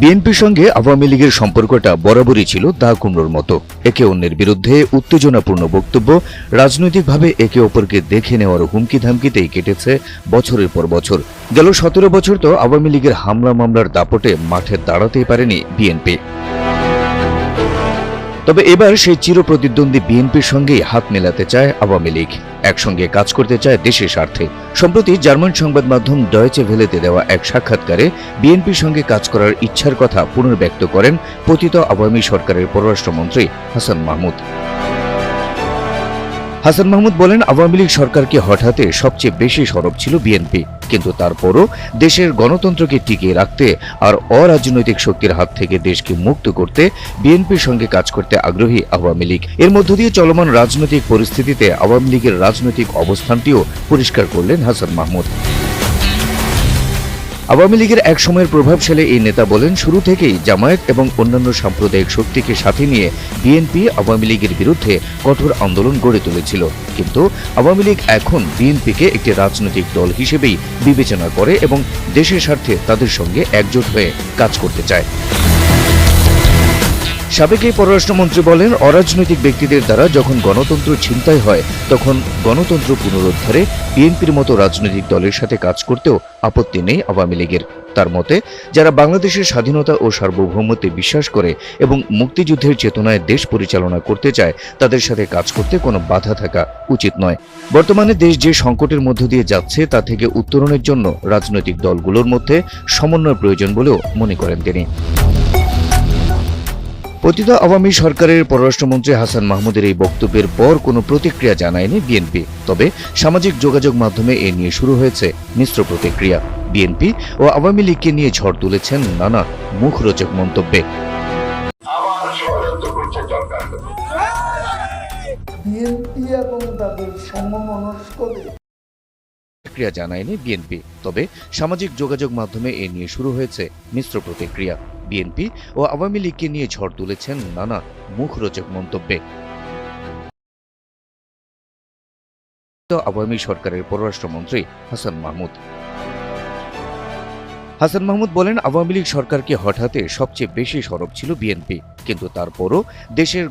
বিএনপির সঙ্গে আওয়ামী লীগের সম্পর্কটা বরাবরই ছিল দা কুমড়োর মতো। একে অন্যের বিরুদ্ধে উত্তেজনাপূর্ণ বক্তব্য, রাজনৈতিকভাবে একে অপরকে দেখে নেওয়ার হুমকি ধামকিতেই কেটেছে বছরের পর বছর। গেল 17 বছর তো আওয়ামী লীগের হামলা মামলার দাপটে মাঠে দাঁড়াতেই পারেনি বিএনপি। তবে এবার সেই চিরপ্রতিদ্বন্দ্বী বিএনপির সঙ্গেই হাত মেলাতে চায় আওয়ামী লীগ, একসঙ্গে কাজ করতে চায় দেশের স্বার্থে। সম্প্রতি জার্মান সংবাদ মাধ্যম ডয়েচে ভেলেতে দেওয়া এক সাক্ষাৎকারে বিএনপির সঙ্গে কাজ করার ইচ্ছার কথা পুনর্ব্যক্ত করেন পতিত আওয়ামী সরকারের পররাষ্ট্রমন্ত্রী হাসান মাহমুদ। হাসান মাহমুদ বলেন, আওয়ামী লীগ সরকারকে হঠাতে সবচেয়ে বেশি সরব ছিল বিএনপি, কিন্তু তারপরও দেশের গণতন্ত্রকে টিকিয়ে রাখতে আর অরাজনৈতিক শক্তির হাত থেকে দেশকে মুক্ত করতে বিএনপির সঙ্গে কাজ করতে আগ্রহী আওয়ামী লীগ। এর মধ্য দিয়ে চলমান রাজনৈতিক পরিস্থিতিতে আওয়ামী লীগের রাজনৈতিক অবস্থানটিও পরিষ্কার করলেন হাসান মাহমুদ। আওয়ামী লীগের এক সময়ের প্রভাবশালী এই নেতা বলেন, শুরু থেকেই জামায়াত এবং অন্যান্য সাম্প্রদায়িক শক্তিকে সাথে নিয়ে বিএনপি আওয়ামী লীগের বিরুদ্ধে কঠোর আন্দোলন গড়ে তুলেছিল, কিন্তু আওয়ামী লীগ এখন বিএনপিকে একটি রাজনৈতিক দল হিসেবেই বিবেচনা করে এবং দেশের স্বার্থে তাদের সঙ্গে একজোট হয়ে কাজ করতে চায়। সাবেক এই পররাষ্ট্রমন্ত্রী বলেন, অরাজনৈতিক ব্যক্তিদের দ্বারা যখন গণতন্ত্র ছিনতাই হয় তখন গণতন্ত্র পুনরুদ্ধারে বিএনপির মতো রাজনৈতিক দলের সাথে কাজ করতেও আপত্তি নেই আওয়ামী লীগের। তার মতে, যারা বাংলাদেশের স্বাধীনতা ও সার্বভৌমত্বে বিশ্বাস করে এবং মুক্তিযুদ্ধের চেতনায় দেশ পরিচালনা করতে চায় তাদের সাথে কাজ করতে কোনো বাধা থাকা উচিত নয়। বর্তমানে দেশ যে সংকটের মধ্য দিয়ে যাচ্ছে তা থেকে উত্তরণের জন্য রাজনৈতিক দলগুলোর মধ্যে সমন্বয় প্রয়োজন বলেও মনে করেন তিনি। পতিত আওয়ামী সরকারের পররাষ্ট্রমন্ত্রী হাসান মাহমুদের এই বক্তব্যের পর কোনো প্রতিক্রিয়া জানায়নি বিএনপি। তবে সামাজিক যোগাযোগ মাধ্যমে এ নিয়ে শুরু হয়েছে মিশ্র প্রতিক্রিয়া। বিএনপি ও আওয়ামী লীগকে নিয়ে ঝড় তুলেছেন নানা মুখরোচক মন্তব্যে। প্রতিক্রিয়া জানায়নি বিএনপি, তবে সামাজিক যোগাযোগ মাধ্যমে এ নিয়ে শুরু হয়েছে মিশ্র প্রতিক্রিয়া। বিএনপি ও আওয়ামী লীগকে নিয়ে ঝড় তুলেছেন নানা মুখরোচক মন্তব্যে। আওয়ামী সরকারের পররাষ্ট্রমন্ত্রী হাসান মাহমুদ বলেন, আওয়ামী লীগ সরকারকে হঠাতে সবচেয়ে বেশি সরব ছিল বিএনপি, কিন্তু তারপরও দেশের